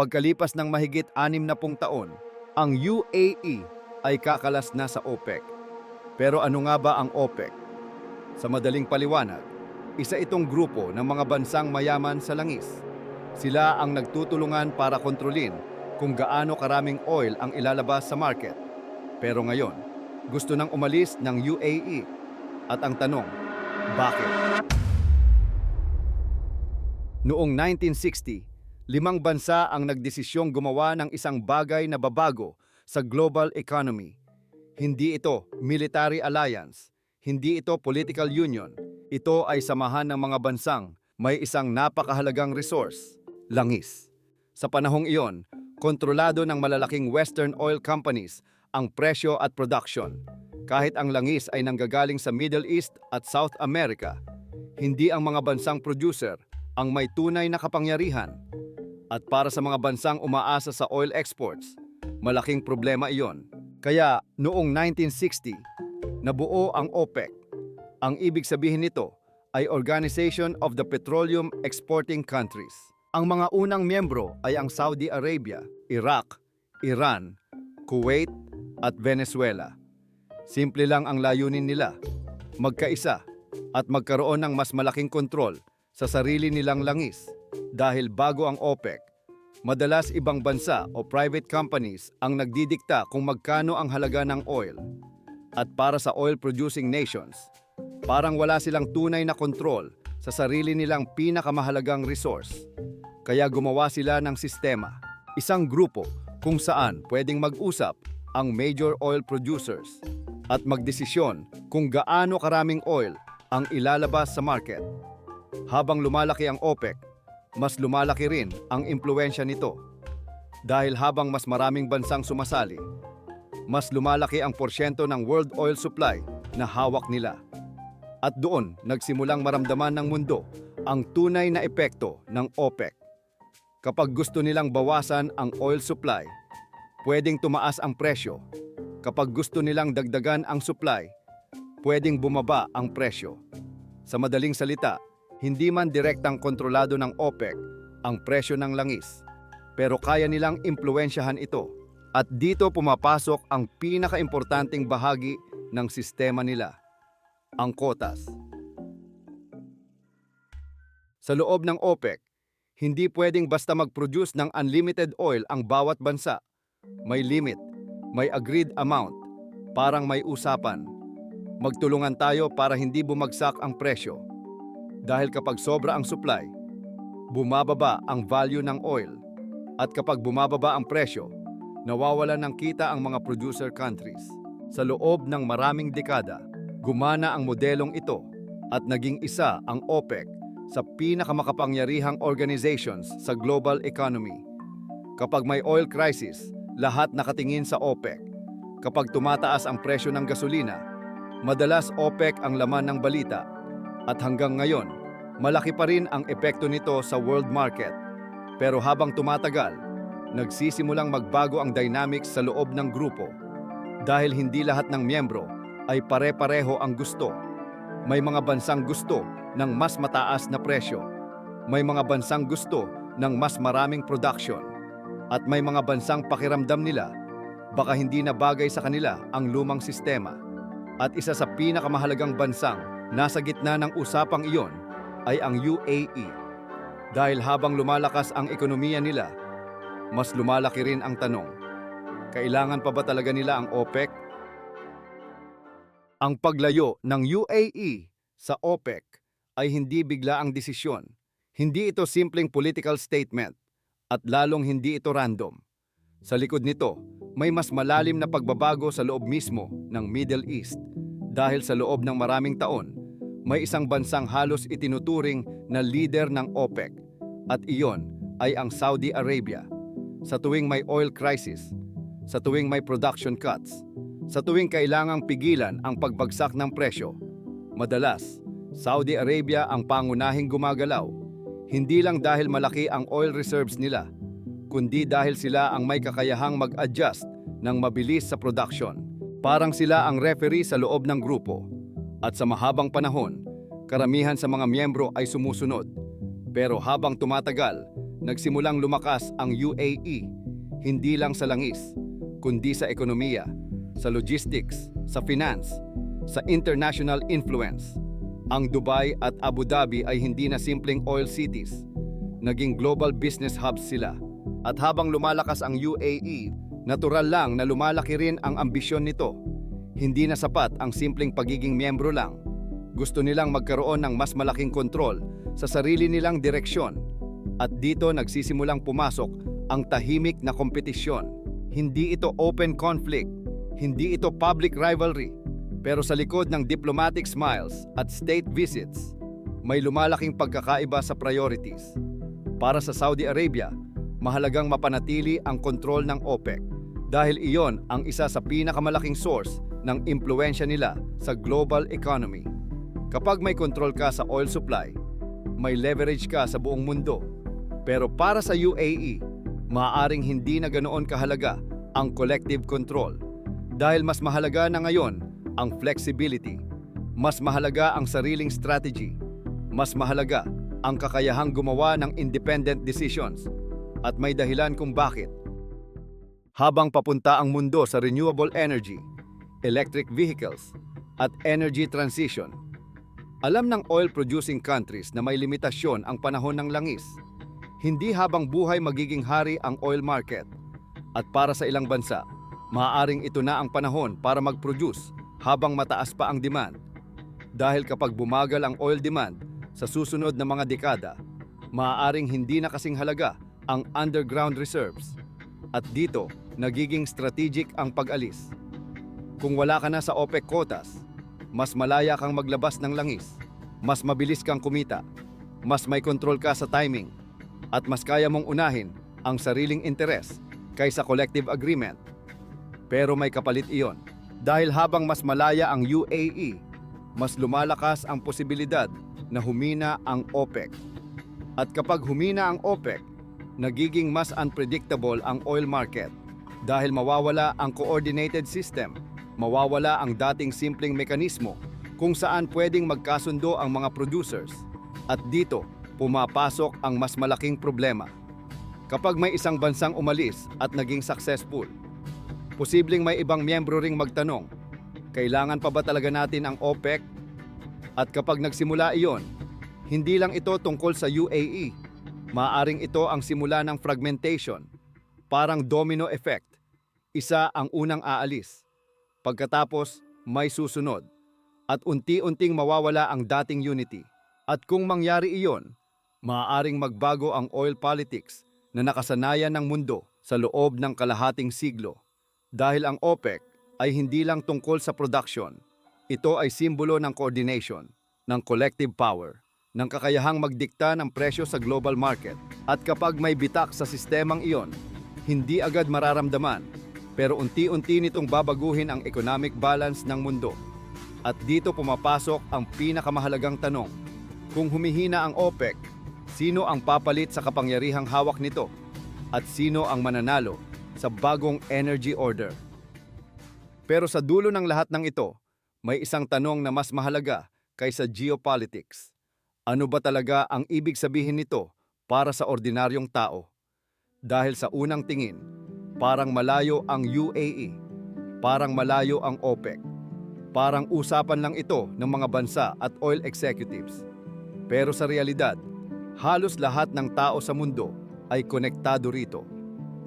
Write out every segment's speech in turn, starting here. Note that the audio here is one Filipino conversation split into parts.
Pagkalipas ng mahigit 60 taon, ang UAE ay kakalas na sa OPEC. Pero ano nga ba ang OPEC? Sa madaling paliwanag, isa itong grupo ng mga bansang mayaman sa langis. Sila ang nagtutulungan para kontrolin kung gaano karaming oil ang ilalabas sa market. Pero ngayon, gusto nang umalis ng UAE. At ang tanong, bakit? Noong 1960, 5 bansa ang nagdesisyong gumawa ng isang bagay na babago sa global economy. Hindi ito military alliance, hindi ito political union. Ito ay samahan ng mga bansang may isang napakahalagang resource, langis. Sa panahong iyon, kontrolado ng malalaking Western oil companies ang presyo at production. Kahit ang langis ay nanggagaling sa Middle East at South America, hindi ang mga bansang producer ang may tunay na kapangyarihan. At para sa mga bansang umaasa sa oil exports, malaking problema iyon. Kaya noong 1960, nabuo ang OPEC. Ang ibig sabihin nito ay Organization of the Petroleum Exporting Countries. Ang mga unang miyembro ay ang Saudi Arabia, Iraq, Iran, Kuwait at Venezuela. Simple lang ang layunin nila, magkaisa at magkaroon ng mas malaking kontrol sa sarili nilang langis. Dahil bago ang OPEC, madalas ibang bansa o private companies ang nagdidikta kung magkano ang halaga ng oil. At para sa oil-producing nations, parang wala silang tunay na kontrol sa sarili nilang pinakamahalagang resource. Kaya gumawa sila ng sistema, isang grupo kung saan pwedeng mag-usap ang major oil producers at magdesisyon kung gaano karaming oil ang ilalabas sa market. Habang lumalaki ang OPEC, mas lumalaki rin ang impluwensya nito. Dahil habang mas maraming bansang sumasali, mas lumalaki ang porsyento ng world oil supply na hawak nila. At doon nagsimulang maramdaman ng mundo ang tunay na epekto ng OPEC. Kapag gusto nilang bawasan ang oil supply, pwedeng tumaas ang presyo. Kapag gusto nilang dagdagan ang supply, pwedeng bumaba ang presyo. Sa madaling salita, hindi man direktang kontrolado ng OPEC ang presyo ng langis, pero kaya nilang impluwensyahan ito. At dito pumapasok ang pinakaimportanteng bahagi ng sistema nila, ang quotas. Sa loob ng OPEC, hindi pwedeng basta mag-produce ng unlimited oil ang bawat bansa. May limit, may agreed amount, parang may usapan. Magtulungan tayo para hindi bumagsak ang presyo. Dahil kapag sobra ang supply, bumababa ang value ng oil. At kapag bumababa ang presyo, nawawalan ng kita ang mga producer countries. Sa loob ng maraming dekada, gumana ang modelong ito at naging isa ang OPEC sa pinakamakapangyarihang organizations sa global economy. Kapag may oil crisis, lahat nakatingin sa OPEC. Kapag tumataas ang presyo ng gasolina, madalas OPEC ang laman ng balita. At hanggang ngayon, malaki pa rin ang epekto nito sa world market. Pero habang tumatagal, nagsisimulang magbago ang dynamics sa loob ng grupo. Dahil hindi lahat ng miyembro ay pare-pareho ang gusto. May mga bansang gusto ng mas mataas na presyo. May mga bansang gusto ng mas maraming production. At may mga bansang pakiramdam nila, baka hindi na bagay sa kanila ang lumang sistema. At isa sa pinakamahalagang bansang nasa gitna ng usapang iyon ay ang UAE. Dahil habang lumalakas ang ekonomiya nila, mas lumalaki rin ang tanong, kailangan pa ba talaga nila ang OPEC? Ang paglayo ng UAE sa OPEC ay hindi bigla ang desisyon. Hindi ito simpleng political statement at lalong hindi ito random. Sa likod nito, may mas malalim na pagbabago sa loob mismo ng Middle East. Dahil sa loob ng maraming taon, may isang bansang halos itinuturing na leader ng OPEC at iyon ay ang Saudi Arabia. Sa tuwing may oil crisis, sa tuwing may production cuts, sa tuwing kailangang pigilan ang pagbagsak ng presyo, madalas, Saudi Arabia ang pangunahing gumagalaw. Hindi lang dahil malaki ang oil reserves nila, kundi dahil sila ang may kakayahang mag-adjust ng mabilis sa production. Parang sila ang referee sa loob ng grupo. At sa mahabang panahon, karamihan sa mga miyembro ay sumusunod. Pero habang tumatagal, nagsimulang lumakas ang UAE, hindi lang sa langis, kundi sa ekonomiya, sa logistics, sa finance, sa international influence. Ang Dubai at Abu Dhabi ay hindi na simpleng oil cities. Naging global business hubs sila. At habang lumalakas ang UAE, natural lang na lumalaki rin ang ambisyon nito. Hindi na sapat ang simpleng pagiging miyembro lang. Gusto nilang magkaroon ng mas malaking kontrol sa sarili nilang direksyon. At dito nagsisimulang pumasok ang tahimik na kompetisyon. Hindi ito open conflict, hindi ito public rivalry. Pero sa likod ng diplomatic smiles at state visits, may lumalaking pagkakaiba sa priorities. Para sa Saudi Arabia, mahalagang mapanatili ang kontrol ng OPEC dahil iyon ang isa sa pinakamalaking source ng impluwensya nila sa global economy. Kapag may kontrol ka sa oil supply, may leverage ka sa buong mundo. Pero para sa UAE, maaaring hindi na ganoon kahalaga ang collective control dahil mas mahalaga na ngayon ang flexibility, mas mahalaga ang sariling strategy, mas mahalaga ang kakayahang gumawa ng independent decisions at may dahilan kung bakit. Habang papunta ang mundo sa renewable energy, electric vehicles, at energy transition, alam ng oil-producing countries na may limitasyon ang panahon ng langis. Hindi habang buhay magiging hari ang oil market. At para sa ilang bansa, maaaring ito na ang panahon para mag-produce habang mataas pa ang demand. Dahil kapag bumagal ang oil demand sa susunod na mga dekada, maaaring hindi na kasing halaga ang underground reserves. At dito, nagiging strategic ang pag-alis. Kung wala ka na sa OPEC quotas, mas malaya kang maglabas ng langis, mas mabilis kang kumita, mas may control ka sa timing, at mas kaya mong unahin ang sariling interes kaysa collective agreement. Pero may kapalit iyon. Dahil habang mas malaya ang UAE, mas lumalakas ang posibilidad na humina ang OPEC. At kapag humina ang OPEC, nagiging mas unpredictable ang oil market dahil mawawala ang coordinated system, mawawala ang dating simpleng mekanismo kung saan pwedeng magkasundo ang mga producers. At dito, pumapasok ang mas malaking problema. Kapag may isang bansang umalis at naging successful, posibleng may ibang miyembro ring magtanong, kailangan pa ba talaga natin ang OPEC? At kapag nagsimula iyon, hindi lang ito tungkol sa UAE, maaaring ito ang simula ng fragmentation, parang domino effect. Isa ang unang aalis, pagkatapos may susunod, at unti-unting mawawala ang dating unity. At kung mangyari iyon, maaaring magbago ang oil politics na nakasanayan ng mundo sa loob ng kalahating siglo. Dahil ang OPEC ay hindi lang tungkol sa production, ito ay simbolo ng coordination, ng collective power, ng kakayahang magdikta ng presyo sa global market. At kapag may bitak sa sistemang iyon, hindi agad mararamdaman, pero unti-unti nitong babaguhin ang economic balance ng mundo. At dito pumapasok ang pinakamahalagang tanong. Kung humihina ang OPEC, sino ang papalit sa kapangyarihang hawak nito? At sino ang mananalo sa bagong energy order? Pero sa dulo ng lahat ng ito, may isang tanong na mas mahalaga kaysa geopolitics. Ano ba talaga ang ibig sabihin nito para sa ordinaryong tao? Dahil sa unang tingin, parang malayo ang UAE, parang malayo ang OPEC, parang usapan lang ito ng mga bansa at oil executives. Pero sa realidad, halos lahat ng tao sa mundo ay konektado rito.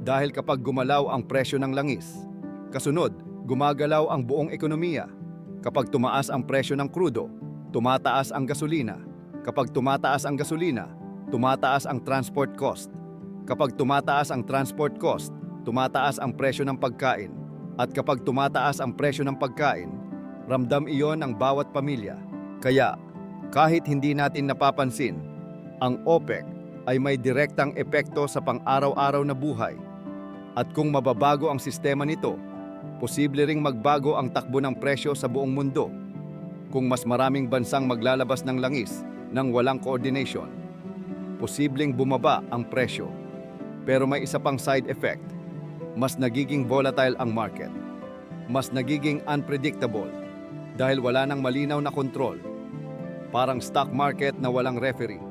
Dahil kapag gumalaw ang presyo ng langis, kasunod, gumagalaw ang buong ekonomiya. Kapag tumaas ang presyo ng krudo, tumataas ang gasolina. Kapag tumataas ang gasolina, tumataas ang transport cost. Kapag tumataas ang transport cost, tumataas ang presyo ng pagkain. At kapag tumataas ang presyo ng pagkain, ramdam iyon ng bawat pamilya. Kaya, kahit hindi natin napapansin, ang OPEC ay may direktang epekto sa pang-araw-araw na buhay. At kung mababago ang sistema nito, posible ring magbago ang takbo ng presyo sa buong mundo. Kung mas maraming bansang maglalabas ng langis nang walang coordination, posibleng bumaba ang presyo. Pero may isa pang side effect. Mas nagiging volatile ang market. Mas nagiging unpredictable dahil wala nang malinaw na kontrol. Parang stock market na walang referee.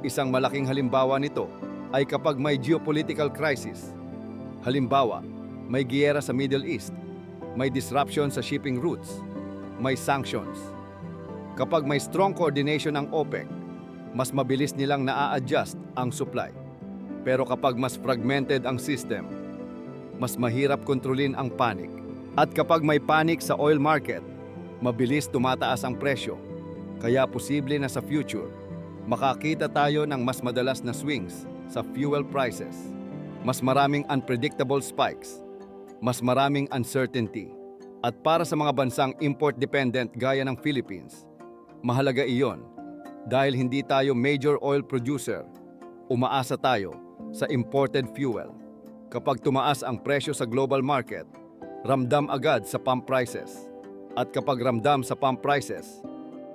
Isang malaking halimbawa nito, ay kapag may geopolitical crisis. Halimbawa, may giyera sa Middle East, may disruption sa shipping routes, may sanctions. Kapag may strong coordination ng OPEC, mas mabilis nilang naa-adjust ang supply. Pero kapag mas fragmented ang system, mas mahirap kontrolin ang panic. At kapag may panic sa oil market, mabilis tumataas ang presyo. Kaya posible na sa future, makakita tayo ng mas madalas na swings sa fuel prices. Mas maraming unpredictable spikes, mas maraming uncertainty. At para sa mga bansang import-dependent gaya ng Philippines, mahalaga iyon dahil hindi tayo major oil producer, umaasa tayo sa imported fuel. Kapag tumaas ang presyo sa global market, ramdam agad sa pump prices. At kapag ramdam sa pump prices,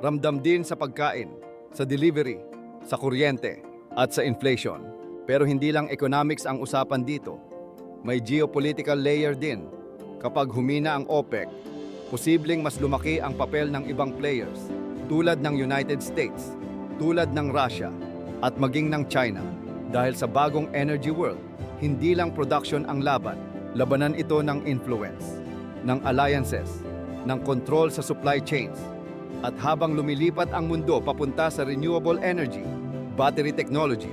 ramdam din sa pagkain, sa delivery, sa kuryente, at sa inflation. Pero hindi lang economics ang usapan dito. May geopolitical layer din. Kapag humina ang OPEC, posibleng mas lumaki ang papel ng ibang players tulad ng United States, tulad ng Russia, at maging ng China. Dahil sa bagong energy world, hindi lang production ang laban. Labanan ito ng influence, ng alliances, ng control sa supply chains. At habang lumilipat ang mundo papunta sa renewable energy, battery technology,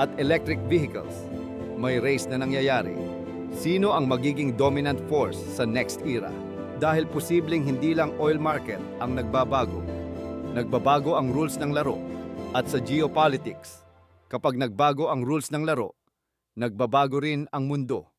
at electric vehicles, may race na nangyayari. Sino ang magiging dominant force sa next era? Dahil posibleng hindi lang oil market ang nagbabago. Nagbabago ang rules ng laro. At sa geopolitics, kapag nagbago ang rules ng laro, nagbabago rin ang mundo.